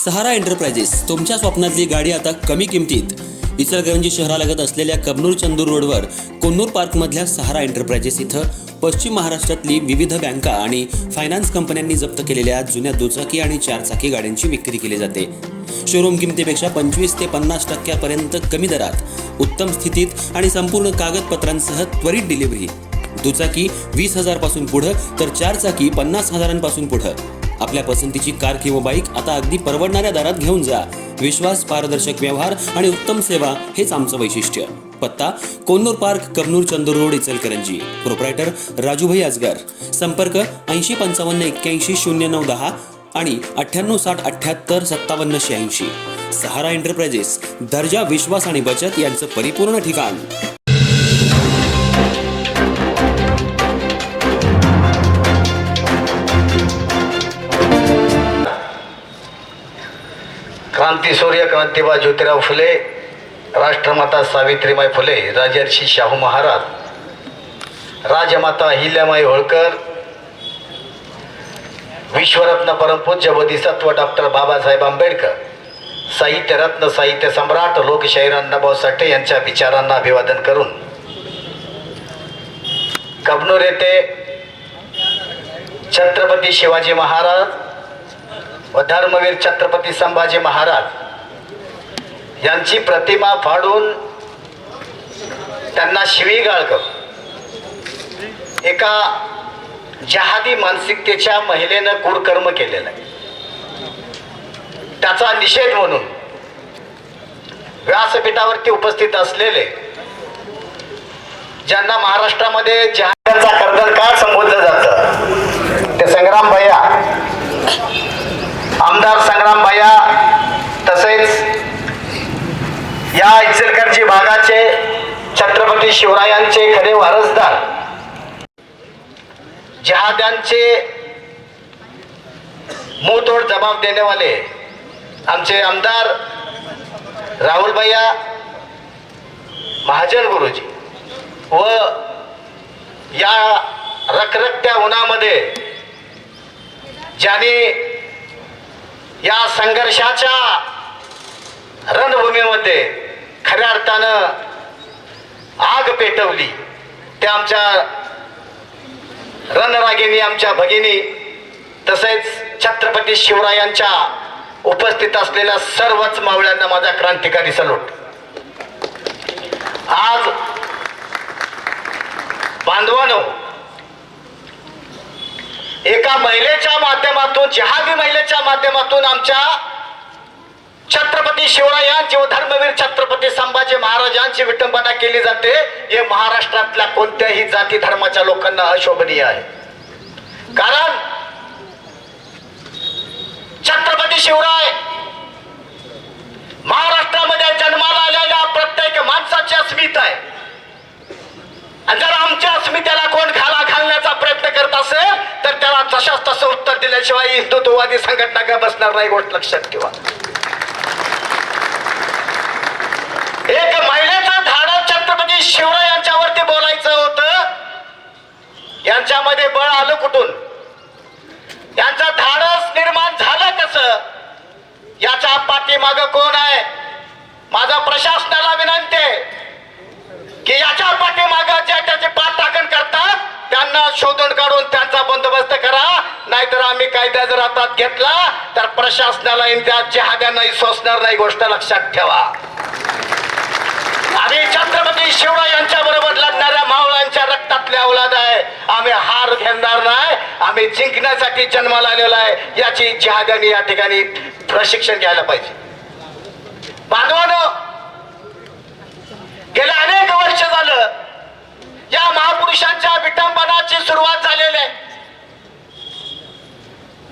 सहारा enterprises तुमच्या स्वप्नातली गाडी आता कमी किमतीत. इचलकरंजी शहरालगत असलेल्या कबनूर चंदूर रोडवर कोन्नूर पार्कमधल्या सहारा एंटरप्राइजेस इथं पश्चिम महाराष्ट्रातली विविध बँका आणि फायनान्स कंपन्यांनी जप्त केलेल्या जुन्या दुचाकी आणि चारचाकी गाड्यांची विक्री केली जाते. शोरूम किमतीपेक्षा 25 ते 50% कमी दरात, उत्तम स्थितीत आणि संपूर्ण कागदपत्रांसह त्वरित डिलिव्हरी. दुचाकी 20,000 पासून पुढं तर चारचाकी 50,000 पासून पुढं. आपल्या पसंतीची कार किंवा बाईक आता अगदी परवडणाऱ्या दरात घेऊन जा. विश्वास, पारदर्शक व्यवहार आणि उत्तम सेवा हेच आमचं वैशिष्ट्य. पत्ता Konnur park, Kabnur Chandur road, Ichalkaranji. Proprietor Rajubhai Ajgar. संपर्क 8055810910 आणि 9860785780. सहारा एंटरप्राइजेस, दर्जा, विश्वास आणि बचत यांचं परिपूर्ण ठिकाण. क्रांतीसूर्य क्रांतिबा ज्योतिराव फुले, राष्ट्रमाता सावित्रीबाई फुले, राजर्षी शाहू महाराज, राजमाता अहिल्याबाई होळकर, विश्वरत्न परमपूज्य बोधिसत्व डॉक्टर बाबासाहेब आंबेडकर, साहित्यरत्न, साहित्य सम्राट, लोकशाहीर अण्णाभाऊ साठे यांच्या विचारांना अभिवादन करून कबनूर येथे छत्रपती शिवाजी महाराज व धर्मवीर छत्रपती संभाजी महाराज यांची प्रतिमा फाडून त्यांना शिवीगाळ करून एका जहादी मानसिकतेच्या महिलेनं क्रूरकर्म केलेलं आहे. त्याचा निषेध म्हणून व्यासपीठावरती उपस्थित असलेले, ज्यांना महाराष्ट्रामध्ये जहादांचा कर्दन का संबोधलं जातं, ते संग्राम भैया, आमदार संग्राम भैया, तसेच या इचलकरंजी भागाचे छत्रपती शिवरायांचे खरे वारसदार, जहाद्यांचे मुंहतोड जबाब देने वाले आमचे आमदार राहुल भैया महाजन गुरुजी व या रखरखत्या उन्हामध्ये ज्यांनी या संघर्षाच्या रणभूमीमध्ये खऱ्या अर्थानं आग पेटवली, ते आमच्या रणरागिनी, आमच्या भगिनी, तसेच छत्रपती शिवरायांच्या उपस्थित असलेल्या सर्वच मावळ्यांना माझा क्रांतिकारी सलूट. आज बांधवांनो, एका महिलेच्या माध्यमातून, जहादी महिलेच्या माध्यमातून आमच्या छत्रपती शिवरायांची व धर्मवीर छत्रपती संभाजी महाराजांची विटंबना केली जाते. हे महाराष्ट्रातल्या कोणत्याही जाती धर्माच्या लोकांना अशोभनीय आहे. कारण छत्रपती शिवराय महाराष्ट्रामध्ये जन्माला आलेल्या प्रत्येक माणसाची अस्मिता आहे. आणि जर आमच्या अस्मितेला कोण घाला घालण्याचा प्रयत्न करत असेल तर त्याला जशाच तसं उत्तर दिल्याशिवाय हिंदुत्ववादी संघटना काय बसणार नाही, गोष्ट लक्षात ठेवा. एक महिलेचं धाडस छत्रपती शिवरायांच्यावरती बोलायचं होतं. यांच्यामध्ये बळ आलं कुठून, यांचं धाडस निर्माण झालं कसं, याच्या पाठीमागं कोण आहे? माझा प्रशासनाला विनंती आहे की याच्या पाठीमागं ज्या त्याचे पाठलागण करतात त्यांना शोधून काढून त्यांचा बंदोबस्त करा. नाहीतर आम्ही कायदा जर हातात घेतला तर प्रशासनाला त्या जहाद्यांनाही सोसणार नाही, गोष्ट लक्षात ठेवा. आम्ही छत्रपती शिवरायांच्या बरोबर लढणाऱ्या मावळांच्या रक्तातले औलाद आहे. आम्ही हार घेणार नाही, आम्ही जिंकण्यासाठी जन्माला आलेला आहे. याची जहाद्यांनी या ठिकाणी प्रशिक्षण घ्यायला पाहिजे. बांधवांनो, गेल्या अनेक वर्ष झालं या महापुरुषांच्या विटंबनाची सुरुवात झालेली आहे.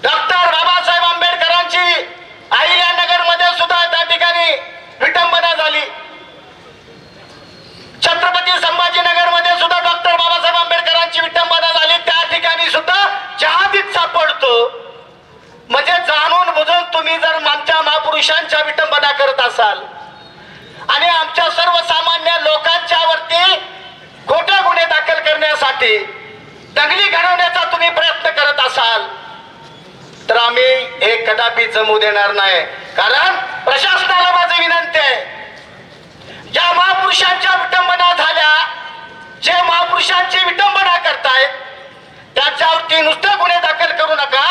डॉक्टर बाबासाहेब आंबेडकरांची अहिल्यानगर मध्ये सुद्धा त्या ठिकाणी विटंबना झाली. छत्रपती संभाजीनगर मध्ये सुद्धा डॉक्टर बाबासाहेब आंबेडकरांची विटंबना झाली. त्या ठिकाणी सुद्धा जहादीत सापडतो. म्हणजे जाणून बुजून तुम्ही जर आमच्या महापुरुषांच्या विटंबना करत असाल आणि आमच्या सर्वसामान्य लोकांच्या वरती खोटे गुन्हे दाखल करण्यासाठी दंगली घडवण्याचा तुम्ही प्रयत्न करत असाल तर आम्ही हे कदापि जमू देणार नाही. कारण प्रशासनाला माझी विनंती आहे, ज्या महापुरुषांच्या विटंबना झाल्या, जे महापुरुषांची विटंबना करतायत, त्याच्यावरती नुसतं गुन्हे दाखल करू नका,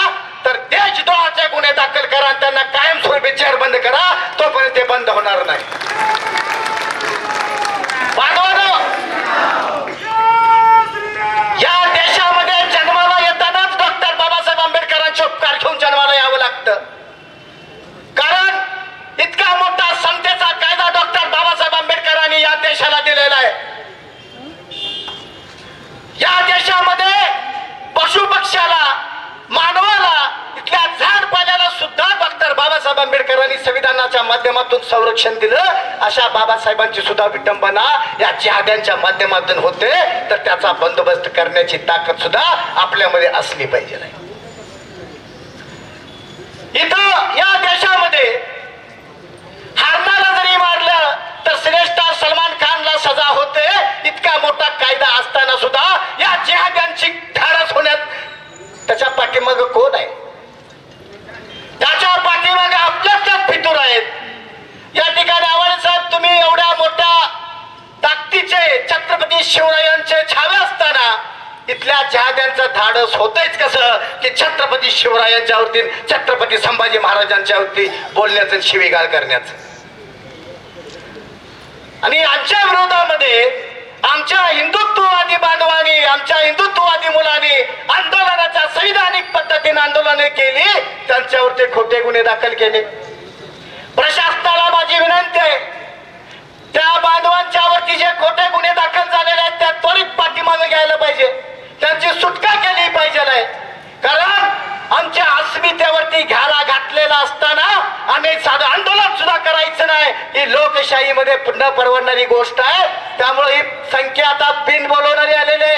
तर देशद्रोहाचे गुन्हे दाखल करा आणि त्यांना कायमस्वरूपी जेरबंद करा. तोपर्यंत ते बंद होणार नाही. बांधवांनो, या देशामध्ये जन्माला येतानाच डॉक्टर बाबासाहेब आंबेडकरांचे उपकार घेऊन जन्माला यावं लागतं. कारण इतका मोठा समतेचा कायदा डॉक्टर बाबासाहेब आंबेडकरांनी या देशाला दिलेला आहे. या देशामध्ये पशु पक्ष्याला, मानवाला, इथल्या झाड पाल्याला सुद्धा डॉक्टर बाबासाहेब आंबेडकरांनी संविधानाच्या माध्यमातून संरक्षण दिलं. अशा बाबासाहेबांची सुद्धा विटंबना या जिहाद्यांच्या माध्यमातून होते, तर त्याचा बंदोबस्त करण्याची ताकद सुद्धा आपल्यामध्ये असली पाहिजे. इथं या देशामध्ये हरणाला जरी मारलं तर सिनेस्टार सलमान खानला सजा होते. इतका मोठा कायदा असताना सुद्धा या जिहाद्यांची धाडस होण्यात त्याच्या पाठीमाग कोण आहे? त्याच्या पाठीमागे आपल्याच फितूर आहेत. या ठिकाणी आव्हाड साहेब, तुम्ही एवढ्या मोठ्या ताकदीचे छत्रपती शिवरायांचे छावे असताना इथल्या जिहाद्यांचं धाडस होतच कसं की छत्रपती शिवरायांच्यावरती, छत्रपती संभाजी महाराजांच्यावरती बोलण्याचं, शिवीगाळ करण्याचं. आणि आमच्या विरोधामध्ये आमच्या हिंदुत्ववादी बांधवांनी, आमच्या हिंदुत्ववादी मुलांनी आंदोलनाच्या संविधानिक पद्धतीने आंदोलने केली, त्यांच्यावरती खोटे गुन्हे दाखल केले. प्रशासनाला माझी विनंती आहे, त्या बांधवांच्यावरती जे खोटे गुन्हे दाखल झालेले आहेत त्या त्वरित पाठीमागे घ्यायला पाहिजे, त्यांची सुटका केली पाहिजे. नाही कारण आमच्या अस्मितेवरती घाला घातलेला असताना आम्ही साधं आंदोलन सुद्धा करायचं नाही, ही लोकशाहीमध्ये न परवडणारी गोष्ट आहे. त्यामुळे ही संख्या आता बिन बोलवणारी आलेले.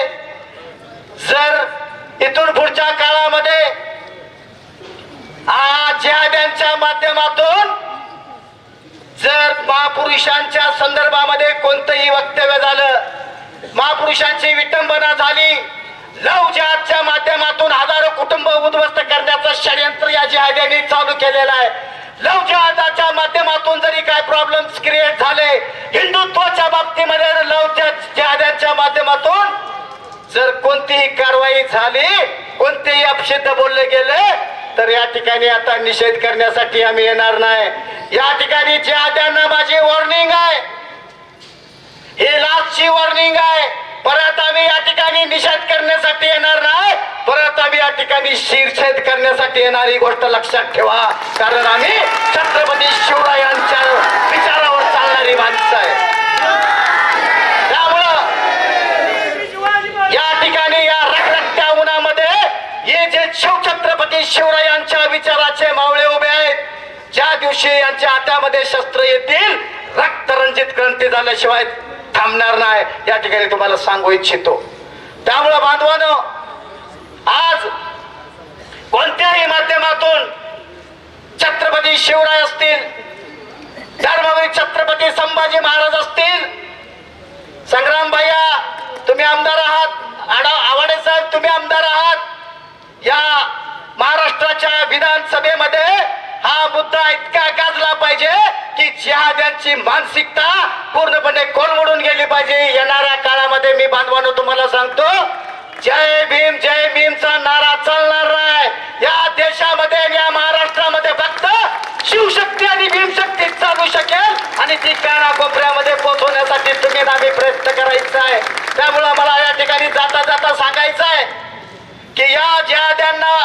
जर इथून पुढच्या काळामध्ये जिहाद्यांच्या माध्यमातून जर महापुरुषांच्या संदर्भामध्ये कोणतंही वक्तव्य झालं, महापुरुषांची विटंबना झाली, लव जिहादच्या माध्यमातून हजारो कुटुंब उद्ध्वस्त करण्याचं षडयंत्र या जिहाद्यांनी चालू केलेलं आहे. लव जिहादाच्या माध्यमातून जरी काय प्रॉब्लेम्स क्रिएट झाले, हिंदुत्वाच्या बाबतीमध्ये लव जिहाद्यांच्या माध्यमातून जर कोणतीही कारवाई झाली, कोणतेही अपशब्द बोलले गेले, तर या ठिकाणी आता निषेध करण्यासाठी आम्ही येणार नाही. या ठिकाणी जिहाद्यांना माझी वॉर्निंग आहे, ही लास्टची वॉर्निंग आहे. परत आम्ही या ठिकाणी निषेध करण्यासाठी येणार नाही, परत आम्ही या ठिकाणी शिरछेद करण्यासाठी येणार, ही गोष्ट लक्षात ठेवा. कारण आम्ही छत्रपती शिवरायांच्या विचारावर चालणारी माणसं आहे. त्यामुळं या ठिकाणी या रखरखत्या उन्हामध्ये हे जे शिवछत्रपती शिवरायांच्या विचाराचे मावळे उभे आहेत, ज्या दिवशी यांच्या हातामध्ये शस्त्र येतील, रक्तरंजित क्रांती झाल्याशिवाय थांबणार नाही, या ठिकाणी तुम्हाला सांगू इच्छितो. त्यामुळे बांधवांनो, आज कोणत्याही माध्यमातून छत्रपती शिवराय असतील, धर्मवीर छत्रपती संभाजी महाराज असतील, संग्राम भैया तुम्ही आमदार आहात, आवाडे साहेब तुम्ही आमदार आहात, या महाराष्ट्राच्या विधानसभेमध्ये हा मुद्दा इतका गाजला पाहिजे की जिहाद्यांची मानसिकता पूर्णपणे कोलमडून गेली पाहिजे. येणाऱ्या काळामध्ये मी बांधवांनो तुम्हाला सांगतो, जय भीमचा नारा चालणार नाही या देशामध्ये, या महाराष्ट्रामध्ये. फक्त शिवशक्ती आणि भीमशक्ती चालू शकेल आणि ती कानाकोपऱ्यामध्ये पोहोचवण्यासाठी तुम्ही आम्ही प्रयत्न करायचा आहे. त्यामुळं मला या ठिकाणी जाता जाता सांगायचं आहे की या जिहाद्यांना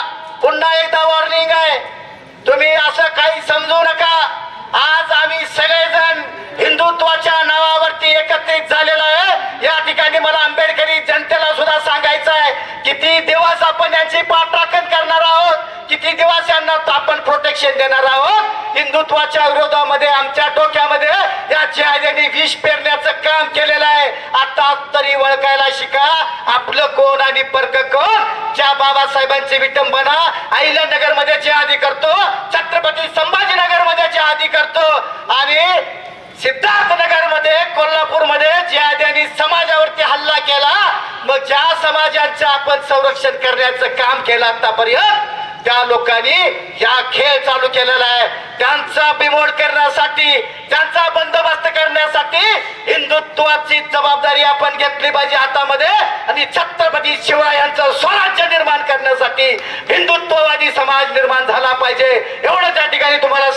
पुन्हा एकदा वॉर्निंग आहे, तुम्ही असं काही समजू नका. आज आम्ही सगळेजण हिंदुत्वाच्या नावावरती एकत्रित झालेलो आहे. या ठिकाणी मला आंबेडकरी जनतेला सुद्धा सांगायचं आहे, किती दिवस आपण यांची पाठराखण करणार आहोत, किती दिवस यांना आपण प्रोटेक्शन देणार आहोत. हिंदुत्वाच्या विरोधामध्ये आमच्या डोक्यामध्ये या जिहाद्यांनी विष पेरण्याचं काम केलेलं आहे. आता तरी ओळखायला शिका, आपलं कोण आणि परक कोण. ज्या बाबासाहेबांची विटंबना अहिल्यानगर मध्ये जिहादी करतो, छत्रपती संभाजीनगर मध्ये जिहादी करतो आणि सिद्धार्थनगर मध्ये, कोल्हापूर मध्ये जिहाद्यांनी समाजावरती हल्ला केला, मग ज्या समाजाचं आपण संरक्षण करण्याचं काम केलं आतापर्यंत, त्या लोकांनी या खेळ चालू केलेला आहे. त्यांचा बिमोड करण्यासाठी, त्यांचा बंदोबस्त करण्यासाठी हिंदुत्वाची जबाबदारी आपण घेतली पाहिजे हातामध्ये आणि छत्रपती शिवरायांचं स्वराज्य निर्माण करण्यासाठी हिंदुत्ववादी समाज निर्माण झाला पाहिजे. एवढं त्या ठिकाणी तुम्हाला